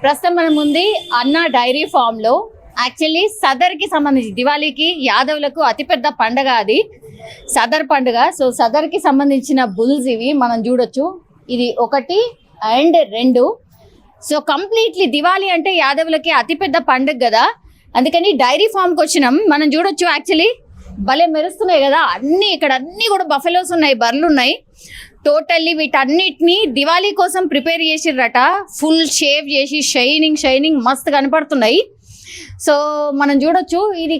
ప్రస్తుతం మనం ఉంది అన్నా డైరీ ఫామ్ లో. యాక్చువల్లీ సదర్ కి సంబంధించి దివాళీకి యాదవులకు అతిపెద్ద పండుగ అది సదర్ పండుగ. సో సదర్ కి సంబంధించిన బుల్స్ ఇవి మనం చూడొచ్చు. ఇది 1 and 2. సో కంప్లీట్లీ దివాళీ అంటే యాదవులకి అతిపెద్ద పండుగ కదా, అందుకని డైరీ ఫామ్కి వచ్చినాం. మనం చూడొచ్చు యాక్చువల్లీ భలే మెరుస్తున్నాయి కదా అన్నీ. ఇక్కడ అన్నీ కూడా బఫెలోస్ ఉన్నాయి, బర్రెలు ఉన్నాయి. టోటల్లీ వీటన్నిటిని దివాళీ కోసం ప్రిపేర్ చేసిర్రట. ఫుల్ షేవ్ చేసి షైనింగ్ మస్తు కనపడుతున్నాయి. సో మనం చూడొచ్చు ఇది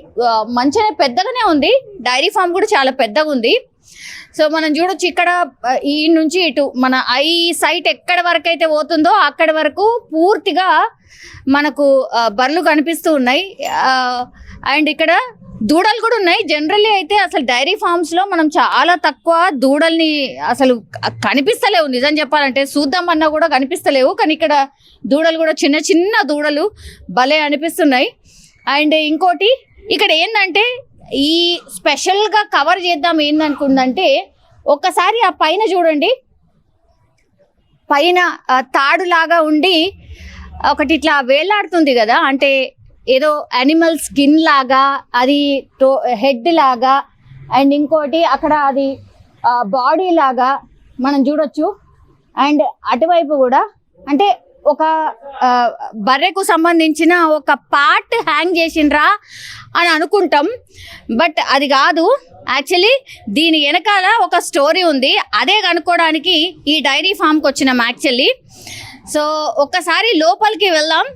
మంచిగా పెద్దగానే ఉంది. డైరీ ఫామ్ కూడా చాలా పెద్దగా ఉంది. సో మనం చూడొచ్చు ఇక్కడ ఈ నుంచి ఇటు మన ఐ సైట్ ఎక్కడ వరకు అయితే పోతుందో అక్కడ వరకు పూర్తిగా మనకు బర్రెలు కనిపిస్తూ ఉన్నాయి. అండ్ ఇక్కడ దూడలు కూడా ఉన్నాయి. జనరల్లీ అయితే అసలు డైరీ ఫార్మ్స్ లో మనం చాలా తక్కువ దూడల్ని అసలు కనిపిస్తలేవు. నిజం చెప్పాలంటే చూద్దామన్నా కూడా కనిపిస్తలేవు. కానీ ఇక్కడ దూడలు కూడా చిన్న దూడలు భలే అనిపిస్తున్నాయి. అండ్ ఇంకోటి ఇక్కడ ఏంటంటే ఈ స్పెషల్గా కవర్ చేద్దాం ఏందనుకుందంటే, ఒక్కసారి ఆ పైన చూడండి, పైన తాడులాగా ఉండి ఒకటి ఇట్లా వేలాడుతుంది కదా, అంటే ఏదో యానిమల్ స్కిన్ లాగా, అది హెడ్ లాగా. అండ్ ఇంకోటి అక్కడ అది బాడీ లాగా మనం చూడొచ్చు. అండ్ అటువైపు కూడా అంటే ఒక బర్రెకు సంబంధించిన ఒక పార్ట్ హ్యాంగ్ చేసిండ్రా అని అనుకుంటాం, బట్ అది కాదు. యాక్చువల్లీ దీని వెనకాల ఒక స్టోరీ ఉంది. అదే కనుక్కోవడానికి ఈ డైరీ ఫామ్కి వచ్చినాం యాక్చువల్లీ. సో ఒక్కసారి లోపలికి వెళ్దాం,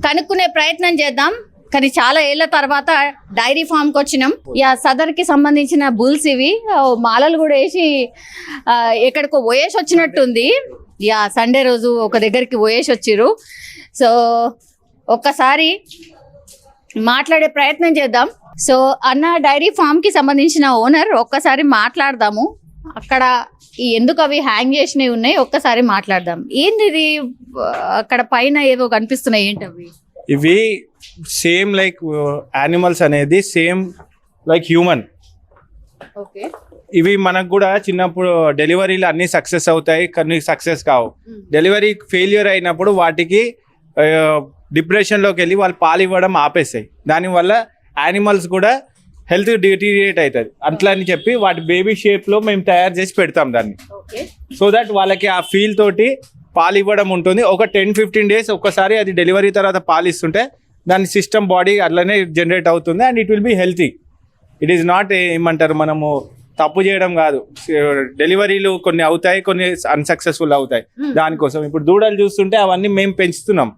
కనుక్కునే ప్రయత్నం చేద్దాం. కానీ చాలా ఏళ్ళ తర్వాత డైరీ ఫామ్కి వచ్చినాం. సదర్కి సంబంధించిన బుల్స్ ఇవి. మాలలు కూడా వేసి ఎక్కడికో పోయేసి వచ్చినట్టుంది. సండే రోజు ఒక దగ్గరికి పోయేసి వచ్చిర్రు. సో ఒక్కసారి మాట్లాడే ప్రయత్నం చేద్దాం. సో అన్న డైరీ ఫామ్కి సంబంధించిన ఓనర్, ఒక్కసారి మాట్లాడదాము. అక్కడ ఎందుకు అవి హ్యాంగ్ చేసినవి ఉన్నాయి, ఒక్కసారి మాట్లాడదాం. ఏంది ఇది అక్కడ పైన ఏదో కనిపిస్తున్నాయి, ఏంటవి? ఇవి సేమ్ లైక్ యానిమల్స్ అనేది సేమ్ లైక్ హ్యూమన్. ఓకే. ఇవి మనకు కూడా చిన్నప్పుడు డెలివరీలు అన్ని సక్సెస్ అవుతాయి, కొన్ని సక్సెస్ కావు. డెలివరీ ఫెయిల్యూర్ అయినప్పుడు వాటికి డిప్రెషన్లోకి వెళ్ళి వాళ్ళు పాలు ఇవ్వడం ఆపేస్తాయి. దానివల్ల యానిమల్స్ కూడా హెల్త్ డిటీరియేట్ అవుతుంది. అట్లా అని చెప్పి వాటి బేబీ షేప్లో మేము తయారు చేసి పెడతాం దాన్ని. సో దట్ వాళ్ళకి ఆ ఫీల్ తోటి పాలు ఇవ్వడం ఉంటుంది. ఒక 10-15 days ఒక్కసారి అది డెలివరీ తర్వాత పాలు ఇస్తుంటే దాని సిస్టమ్ బాడీ అట్లనే జనరేట్ అవుతుంది. And it will be healthy. It is not ఏమంటారు, మనము తప్పు చేయడం కాదు. డెలివరీలు కొన్ని అవుతాయి, కొన్ని అన్సక్సెస్ఫుల్ అవుతాయి. దానికోసం ఇప్పుడు దూడలు చూస్తుంటే అవన్నీ మేము పెంచుతున్నాం.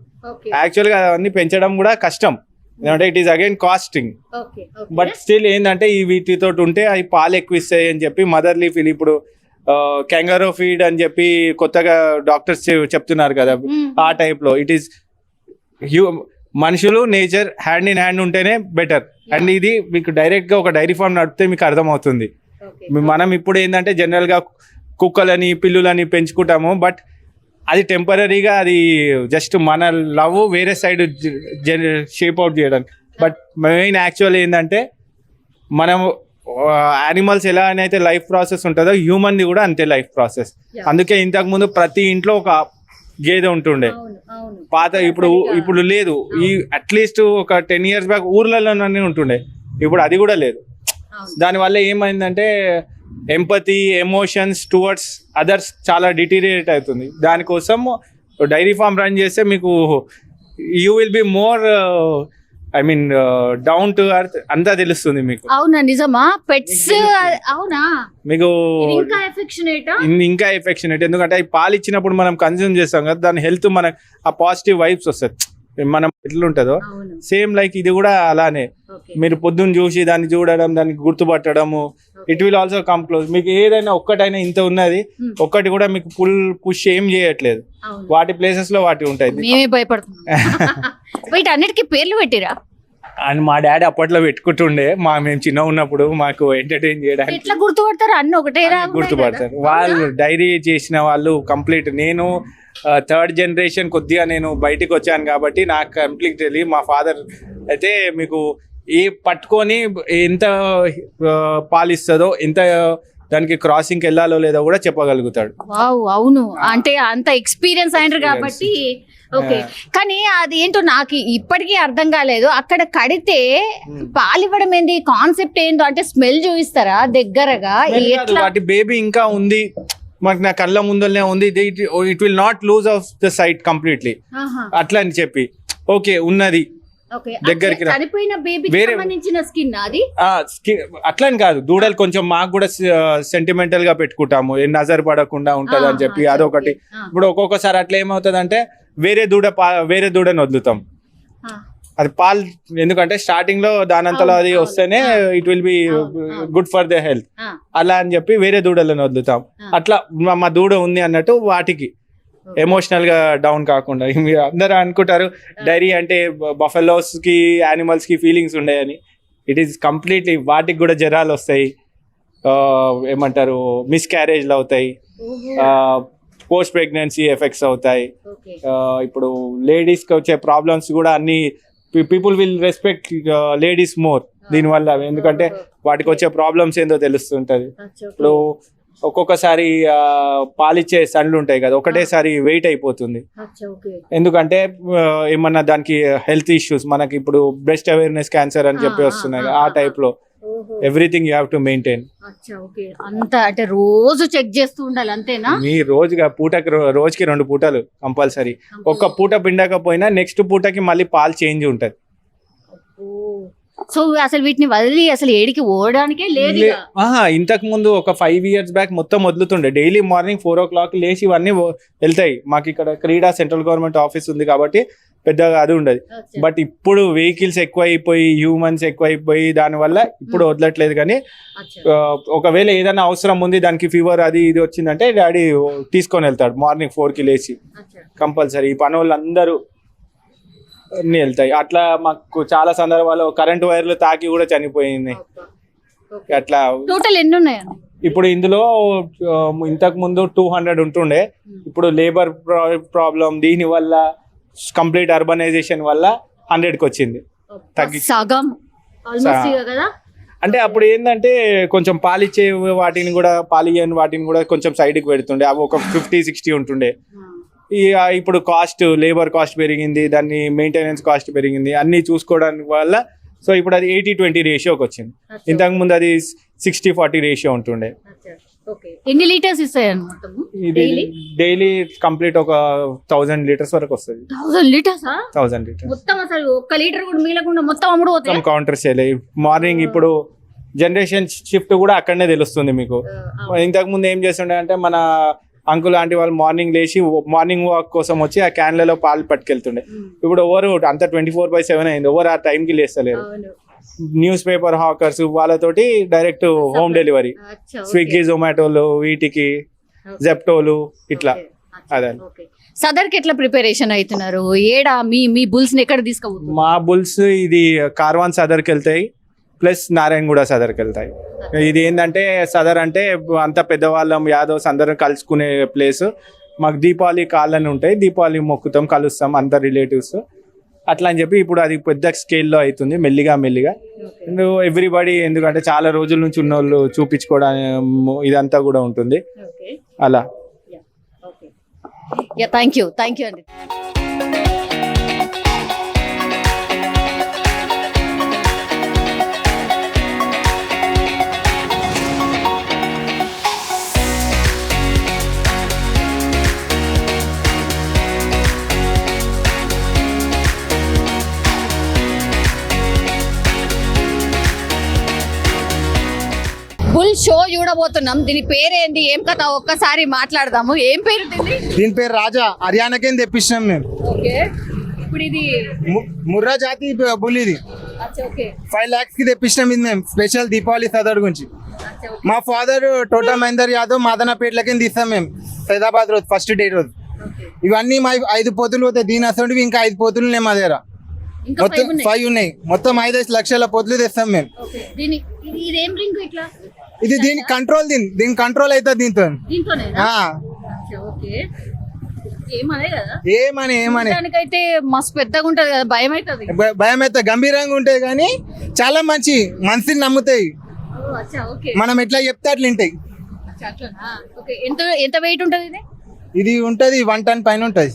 యాక్చువల్గా అవన్నీ పెంచడం కూడా కష్టం, ఎందుకంటే it is again costing. But still ఏంటంటే ఈ వీటితో ఉంటే అవి పాలు ఎక్కువ ఇస్తాయి అని చెప్పి మదర్లీ ఫీల్. ఇప్పుడు కంగారో ఫీడ్ అని చెప్పి కొత్తగా డాక్టర్స్ చెప్తున్నారు కదా, ఆ టైప్లో ఇట్ ఈస్ మనుషులు నేచర్ హ్యాండ్ ఇన్ హ్యాండ్ ఉంటేనే బెటర్. అండ్ ఇది మీకు డైరెక్ట్గా ఒక డైరీ ఫార్మ్ నడిపితే మీకు అర్థమవుతుంది. మనం ఇప్పుడు ఏంటంటే జనరల్గా కుక్కలని పిల్లులని పెంచుకుంటాము, బట్ అది టెంపరీగా, అది జస్ట్ మన లవ్ వేరే సైడ్ షేప్ అవుట్ చేయడానికి. బట్ మెయిన్ యాక్చువల్ ఏంటంటే మనం యానిమల్స్ ఎలా అయితే లైఫ్ ప్రాసెస్ ఉంటుందో హ్యూమన్ది కూడా అంతే లైఫ్ ప్రాసెస్. అందుకే ఇంతకుముందు ప్రతి ఇంట్లో ఒక గేదె ఉంటుండే పాత. ఇప్పుడు లేదు. ఈ అట్లీస్ట్ ఒక 10 years బ్యాక్ ఊర్లలోనే ఉంటుండే, ఇప్పుడు అది కూడా లేదు. దానివల్ల ఏమైందంటే ఎంపతి, ఎమోషన్స్ టువర్డ్స్ అదర్స్ చాలా డిటీరియేట్ అవుతుంది. దానికోసం డైరీ ఫామ్ రన్ చేస్తే మీకు you will be more down to earth అంతా తెలుస్తుంది మీకు. అవునా, నిజమా? పెట్స్ అవునా, మీకు ఇంకా ఎఫెక్షనేట్. ఎందుకంటే అవి పాలు ఇచ్చినప్పుడు మనం కన్జ్యూమ్ చేస్తాం కదా, దాని హెల్త్ మనకు ఆ పాజిటివ్ వైబ్స్ వస్తాయి. మనం ఎట్లుంటుందో సేమ్ లైక్ ఇది కూడా అలానే. మీరు పొద్దున్న చూసి దాన్ని చూడడం, దానికి గుర్తుపట్టడము, it will also come close. మీకు ఏదైనా ఒక్కటైనా ఇంత ఉన్నది, ఒక్కటి కూడా మీకు పుష్ ఏం చేయట్లేదు. వాటి ప్లేసెస్ లో వాటి ఉంటాయి. మేమే భయపడుతున్నాం. వీటన్నిటికీ పేర్లు పెట్టిరా? అండ్ మా డాడీ అప్పట్లో పెట్టుకుంటుండే మేము చిన్న ఉన్నప్పుడు మాకు ఎంటర్టైన్ చేయడానికి. ఎట్లా గుర్తుపడతారు? అన్ని ఒకటే గుర్తుపడతారు వాళ్ళు. డైరీ చేసిన వాళ్ళు కంప్లీట్. నేను థర్డ్ జనరేషన్ కొద్దిగా నేను బయటికి వచ్చాను కాబట్టి నాకు కంప్లీట్ తెలియదు. మా ఫాదర్ అయితే మీకు ఈ పట్టుకొని ఎంత పాలిస్తుందో, ఎంత దానికి క్రాసింగ్కి వెళ్ళాలో లేదో కూడా చెప్పగలుగుతాడు. అవును, అంటే అంత ఎక్స్పీరియన్స్ అయినారు కాబట్టి. ఓకే, కానీ అది ఏంటో నాకు ఇప్పటికీ అర్థం కాలేదు. అక్కడ కడితే పాలివ్వడం ఏంది, కాన్సెప్ట్ ఏందో, అంటే స్మెల్ చూపిస్తారా దగ్గరగా? వాటి బేబీ ఇంకా ఉంది, మాకు నా కళ్ళ ముందరనే ఉంది. It will not lose off the sight completely అట్లా అని చెప్పి ఓకే ఉన్నది దగ్గరికి. చనిపోయిన బేబీకి సంబంధించిన స్కిన్ అది అట్లా అని కాదు. దూడలు కొంచెం మాకు కూడా సెంటిమెంటల్ గా పెట్టుకుంటాము, నజర్ పడకుండా ఉంటది అని చెప్పి అదొకటి. ఇప్పుడు ఒక్కొక్కసారి అట్లా ఏమవుతుంది అంటే వేరే దూడని వదులుతాం. అది పాలు ఎందుకంటే స్టార్టింగ్ లో దానంతలో అది వస్తేనే it will be good for the health అలా అని చెప్పి వేరే దూడలను వదులుతాం. అట్లా మా దూడ ఉంది అన్నట్టు వాటికి ఎమోషనల్ గా డౌన్ కాకుండా. మీరు అందరూ అనుకుంటారు డైరీ అంటే బఫెలోస్ కి యానిమల్స్ కి ఫీలింగ్స్ ఉండేయని. ఇట్ ఈస్ కంప్లీట్లీ వాటికి కూడా జ్వరాలు వస్తాయి, ఏమంటారు మిస్క్యారేజ్లు అవుతాయి, పోస్ట్ ప్రెగ్నెన్సీ ఎఫెక్ట్స్ అవుతాయి. ఇప్పుడు లేడీస్కి వచ్చే ప్రాబ్లమ్స్ కూడా అన్ని people will respect ladies more దీనివల్ల. ఎందుకంటే వాటికి వచ్చే ప్రాబ్లమ్స్ ఏందో తెలుస్తుంటది. ఇప్పుడు ఒక్కొక్కసారి పాలిచ్చే సన్లు ఉంటాయి కదా, ఒకటేసారి వెయిట్ అయిపోతుంది. ఎందుకంటే ఏమన్నా దానికి హెల్త్ ఇష్యూస్, మనకి ఇప్పుడు బ్రెస్ట్ అవేర్నెస్ క్యాన్సర్ అని చెప్పి వస్తున్నాయి, ఆ టైప్ లో everything you have to maintain. అంతా అంటే రోజు చెక్ చేస్తూ ఉండాలి అంతేనా? మీ రోజుకి 2 పూటలు కంపల్సరీ. ఒక్క పూట పిండకపోయినా నెక్స్ట్ పూటకి మళ్ళీ పాలు చేంజ్ ఉంటది. సో అసలు వీటిని వదిలి అసలు ఏడికి ఓడడానికే లేదు. ఇంతకు ముందు ఒక 5 years బ్యాక్ మొత్తం వదులుతుండే. డైలీ మార్నింగ్ 4 o'clock లేచి ఇవన్నీ వెళ్తాయి. మాకు ఇక్కడ క్రీడా సెంట్రల్ గవర్నమెంట్ ఆఫీస్ ఉంది కాబట్టి పెద్దగా అది ఉండదు. బట్ ఇప్పుడు వెహికల్స్ ఎక్కువైపోయి, హ్యూమన్స్ ఎక్కువైపోయి దానివల్ల ఇప్పుడు వదలట్లేదు. కానీ ఒకవేళ ఏదైనా అవసరం ఉంది, దానికి ఫీవర్ అది ఇది వచ్చిందంటే డాడీ తీసుకొని వెళ్తాడు మార్నింగ్ 4కి లేచి కంపల్సరీ. ఈ పని వాళ్ళందరూ అన్ని వెళ్తాయి. అట్లా మాకు చాలా సందర్భాల్లో కరెంట్ వైర్లు తాకి కూడా చనిపోయింది. అట్లా టోటల్ ఎన్ని ఉన్నాయి ఇప్పుడు ఇందులో? ఇంతకు ముందు 200 ఉంటుండే. ఇప్పుడు లేబర్ ప్రాబ్లం దీని వల్ల, కంప్లీట్ అర్బనైజేషన్ వల్ల 100కి వచ్చింది. సగం కదా. అంటే అప్పుడు ఏంటంటే కొంచెం పాలిచ్చే వాటిని కూడా, పాలియని వాటిని కూడా కొంచెం సైడ్కి పెడుతుండే. అవి ఒక 50-60 ఉంటుండే. ఇప్పుడు కాస్ట్, లేబర్ కాస్ట్ పెరిగింది, దాన్ని మెయింటెనెన్స్ కాస్ట్ పెరిగింది, అన్ని చూసుకోవడానికి వల్ల సో ఇప్పుడు అది 80-20 రేషియోకి వచ్చింది. ఇంతకు ముందు అది 60-40 రేషియో ఉంటుండే. ఎన్ని లీటర్స్ ఇస్తాయి? ఇది డైలీ కంప్లీట్ ఒక 1000 లీటర్స్ వరకు వస్తుంది. 1000 లీటర్స్? 1000 లీటర్స్ మొత్తం. అసలు ఒక్క లీటర్ కూడా మిగలకుండా మొత్తం అమ్ముడు పోతాయి. Counter sale morning. ఇప్పుడు జనరేషన్ షిఫ్ట్ కూడా అక్కడనే తెలుస్తుంది మీకు. ఇంతకు ముందు ఏం చేస్తుండే అంటే మన అంకుల్ ఆంటీ వాళ్ళు మార్నింగ్ లేచి మార్నింగ్ వాక్ కోసం వచ్చి ఆ క్యాన్లలో పాలు పట్టుకెళ్తుండే. ఇప్పుడు ఎవరు అంత 24/7 అయింది, ఎవరు ఆ టైంకి లేస్తలేరు. న్యూస్ పేపర్ హాకర్స్ వాళ్ళతోటి డైరెక్ట్ హోమ్ డెలివరీ, స్విగ్గీ, జొమాటోలు, వీటికి జెప్టోలు ఇట్లా. అదే సదర్కి ఎట్లా ప్రిపరేషన్ అవుతున్నారు? ఏడా మీ బుల్స్ ని ఎక్కడ తీసుకుపోతున్నారు? మా బుల్స్ ఇది కార్వాన్ సదర్కి వెళ్తాయి, ప్లస్ నారాయణగూడ సదర్కి వెళ్తాయి. ఇది ఏంటంటే సదర్ అంటే అంత పెద్దవాళ్ళం యాదవ్స్ అందరం కలుసుకునే ప్లేస్. మాకు దీపావళి కాళ్ళని ఉంటాయి, దీపావళి మొక్కుతాం, కలుస్తాం అందరు రిలేటివ్స్ అట్లా అని చెప్పి. ఇప్పుడు అది పెద్ద స్కేల్లో అవుతుంది మెల్లిగా. ఎవ్రీబడి, ఎందుకంటే చాలా రోజుల నుంచి ఉన్న వాళ్ళు చూపించుకోవడం ఇదంతా కూడా ఉంటుంది అలా. థ్యాంక్ యూ అండి. బుల్ షో చూడబోతున్నాం. దీని పేరేంది, ఏం కథ ఒక్కసారి మాట్లాడదాము. ఏం పేరు దీని పేరు రాజా. హర్యానాకే తెప్పించినాం మేము. ఇప్పుడు ఇది ముర్రా జాతి బుల్. ఇది 5 lakhs కి తెప్పించినాం. ఇది మేము స్పెషల్ దీపావళి సదర్ గురించి. మా ఫాదర్ టోటా మహేందర్ యాదవ్ మాదనపేటలకి తీస్తాం మేము సైదాబాద్ రోజు ఫస్ట్ డే రోజు. ఇవన్నీ మా 5 పోతులు పోతాయి. దీని అసలు ఇంకా 5 పోతులు మా దగ్గర. ఇంకా మొత్తం 5 ఉన్నాయి. 5 ఉన్నాయి. మొత్తం 5 లక్షల పొద్దులు తెస్తాం మేము. ఓకే ఇదేం రింగ్ ఇట్లా ఇది దీని కంట్రోల్ దీని కంట్రోల్ అవుతుంది దీంతో. దీంతోనేనా ఆ, ఓకే ఏమనే కదా ఏమని దానికైతే మస్తు పెద్దగా ఉంటది కదా భయం అవుతుంది భయం అయితే గంభీరంగా ఉంటాయి కానీ చాలా మనిషిని నమ్ముతాయి. ఓకే మనం ఎట్లా చెప్తే అట్లా ఉంటాయి. అట్లనా ఓకే ఎంత ఎంత వెయిట్ ఉంటది ఇది ఇది ఉంటది 1 టన్ పైన ఉంటది.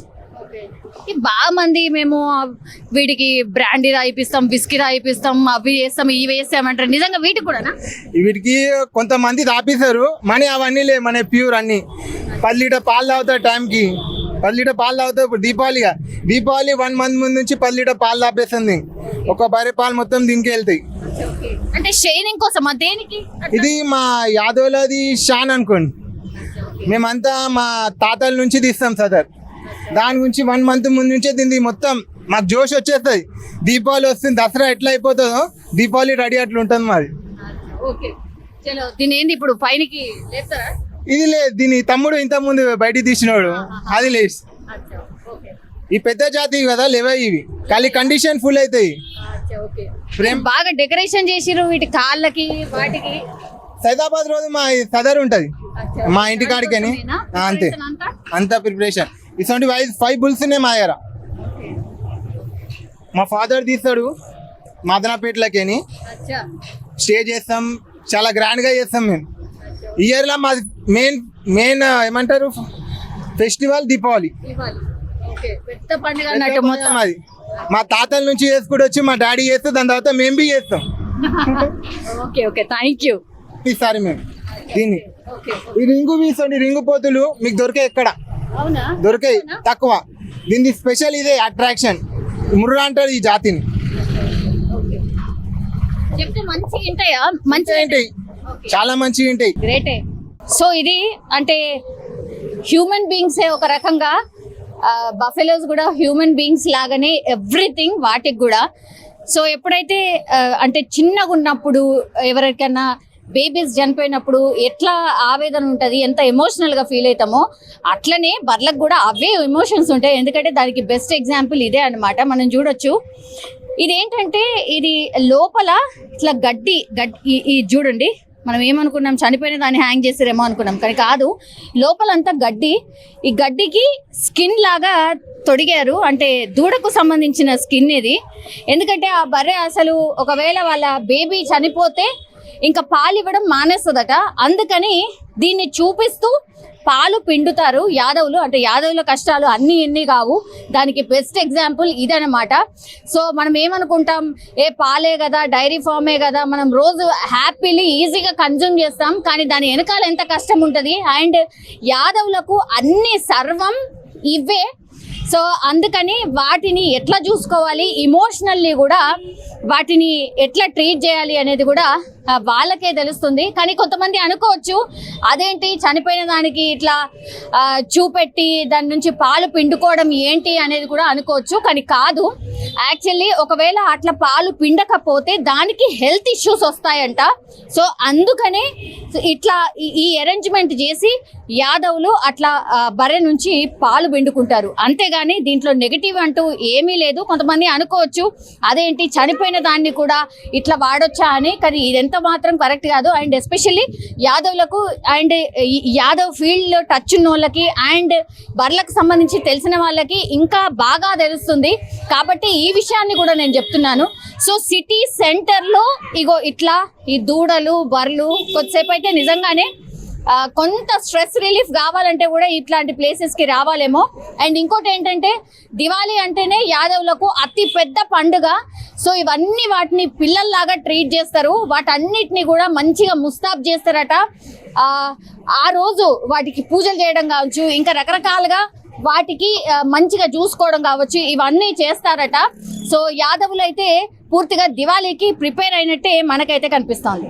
ఈ బాగా మంది మేము వీటికి బ్రాండీ రాయిపిస్తాం బిస్కీ రాయిపిస్తాం అవి చేస్తాం ఇవి వేస్తామంటారు నిజంగా వీటికి కూడానా వీటికి కొంతమంది తాపిస్తారు మనీ అవన్నీ లే మన ప్యూర్ అన్ని. 10 లీటర్ పాలు తాగుతారు టైంకి. 10 లీటర్ పాలు తాగుతారు. ఇప్పుడు దీపావళి 1 మంత్ ముందు నుంచి 10 లీటర్ పాలు తాపేస్తుంది. ఒక బర్రె పాలు మొత్తం దీనికి వెళ్తాయి. అంటే షైనింగ్ కోసం దేనికి ఇది మా యాదవ్లది షాన్ అనుకోండి. మేమంతా మా తాతల నుంచి తీస్తాం సదర్. దాని గురించి 1 మంత్ ముందు నుంచే దీన్ని మొత్తం మాకు జోష్ వచ్చేస్తుంది. దీపావళి వస్తుంది, దసరా ఎట్లా అయిపోతుందో దీపావళి రెడీ అట్లా ఉంటుంది మాది. ఓకే చలో దీని ఏంది ఇప్పుడు పైనకి లేపుతారా ఇది లేదు, దీని తమ్ముడు ఇంత ముందు బయటికి తీసినోడు అది లేదు. ఈ పెద్ద జాతి కదా లేవా ఇవి ఖాళీ కండిషన్ ఫుల్ అవుతాయి. బాగా డెకరేషన్ చేసిరు వీటి కాళ్ళకి వాటికి. సైదాబాద్ రోజు మా సదర్ ఉంటది మా ఇంటి కాడికి అని అంతే అంత ప్రిపరేషన్. ఇటువంటి 5 బుల్స్ ఉన్నాయి మా దగ్గర. మా ఫాదర్ తీస్తాడు మదనపేటలకి అని స్టే చేస్తాం. చాలా గ్రాండ్ గా చేస్తాం మేము. ఇయర్ లో మాది మెయిన్ ఏమంటారు ఫెస్టివల్ దీపావళి. పెద్ద పండుగ అన్నట్టు మొత్తం మాది. మా తాతల నుంచి చేసుకుంటూ వచ్చి మా డాడీ చేస్తే దాని తర్వాత మేము బి చేస్తాం. Okay okay thank you. ఈసారి మేము దీన్ని ఈ రింగు వీసండి రింగు పోతులు మీకు దొరికాయి ఎక్కడ దొరికాయి తక్కువ. దీన్ని స్పెషల్ ఇదే అట్రాక్షన్. ముర్రా అంటారు ఈ జాతిని. చెప్తే మంచిగా ఉంటాయా మంచిగా ఉంటాయి చాలా మంచిగా ఉంటాయి. గ్రేటే. సో ఇది అంటే హ్యూమన్ బీయింగ్సే ఒక రకంగా బఫెలోస్ కూడా హ్యూమన్ బీయింగ్స్ లాగానే ఎవ్రీథింగ్ వాటికి కూడా. సో ఎప్పుడైతే అంటే చిన్నగా ఉన్నప్పుడు ఎవరికైనా బేబీస్ చనిపోయినప్పుడు ఎట్లా ఆవేదన ఉంటుంది ఎంత ఎమోషనల్గా ఫీల్ అవుతామో అట్లనే బర్లకు కూడా అవే ఎమోషన్స్ ఉంటాయి. ఎందుకంటే దానికి బెస్ట్ ఎగ్జాంపుల్ ఇదే అన్నమాట. మనం చూడొచ్చు ఇదేంటంటే ఇది లోపల ఇట్లా గడ్డి ఇది చూడండి. మనం ఏమనుకున్నాం చనిపోయిన దాన్ని హ్యాంగ్ చేసారేమో అనుకున్నాం కానీ కాదు, లోపలంతా గడ్డి. ఈ గడ్డికి స్కిన్ లాగా తొడిగారు, అంటే దూడకు సంబంధించిన స్కిన్ ఇది. ఎందుకంటే ఆ బర్రె అసలు ఒకవేళ వాళ్ళ బేబీ చనిపోతే ఇంకా పాలు ఇవ్వడం మానేస్తుందట. అందుకని దీన్ని చూపిస్తూ పాలు పిండుతారు యాదవులు. అంటే యాదవుల కష్టాలు అన్నీ ఎన్ని కావు, దానికి బెస్ట్ ఎగ్జాంపుల్ ఇదనమాట. సో మనం ఏమనుకుంటాం పాలే కదా డైరీ ఫార్మే కదా మనం రోజు హ్యాపీలీ ఈజీగా కన్జ్యూమ్ చేస్తాం, కానీ దాని వెనకాల ఎంత కష్టం ఉంటుంది. అండ్ యాదవులకు అన్ని సర్వం ఇవే. సో అందుకని వాటిని ఎట్లా చూసుకోవాలి, ఇమోషనల్లీ కూడా వాటిని ఎట్లా ట్రీట్ చేయాలి అనేది కూడా వాళ్ళకే తెలుస్తుంది. కానీ కొంతమంది అనుకోవచ్చు అదేంటి చనిపోయిన దానికి ఇట్లా చూపెట్టి దాని నుంచి పాలు పిండుకోవడం ఏంటి అనేది కూడా అనుకోవచ్చు, కానీ కాదు. యాక్చువల్లీ ఒకవేళ అట్లా పాలు పిండకపోతే దానికి హెల్త్ ఇష్యూస్ వస్తాయంట. సో అందుకనే ఇట్లా ఈ అరేంజ్మెంట్ చేసి యాదవులు అట్లా బర్రె నుంచి పాలు పిండుకుంటారు. అంతేగాని దీంట్లో నెగిటివ్ అంటూ ఏమీ లేదు. కొంతమంది అనుకోవచ్చు అదేంటి చనిపోయిన దాన్ని కూడా ఇట్లా వాడొచ్చా అని, కానీ ఇదెంత మాత్రం కరెక్ట్ కాదు. అండ్ ఎస్పెషల్లీ యాదవులకు అండ్ యాదవ్ ఫీల్డ్లో టచ్ ఉన్న వాళ్ళకి అండ్ బర్రెలకు సంబంధించి తెలిసిన వాళ్ళకి ఇంకా బాగా తెలుస్తుంది. కాబట్టి ఈ విషయాన్ని కూడా నేను చెప్తున్నాను. సో సిటీ సెంటర్లో ఇగో ఇట్లా ఈ దూడలు బర్రెలు కొద్దిసేపు అయితే నిజంగానే కొంత స్ట్రెస్ రిలీఫ్ కావాలంటే కూడా ఇట్లాంటి ప్లేసెస్కి రావాలేమో. అండ్ ఇంకోటి ఏంటంటే దివాళీ అంటేనే యాదవులకు అతి పెద్ద పండుగ. సో ఇవన్నీ వాటిని పిల్లల్లాగా ట్రీట్ చేస్తారు, వాటన్నిటిని కూడా మంచిగా ముస్తాబ్ చేస్తారట. ఆ రోజు వాటికి పూజలు చేయడం కావచ్చు, ఇంకా రకరకాలుగా వాటికి మంచిగా చూసుకోవడం కావచ్చు, ఇవన్నీ చేస్తారట. సో యాదవులు అయితే పూర్తిగా దివాళీకి ప్రిపేర్ అయినట్టే మనకైతే కనిపిస్తోంది.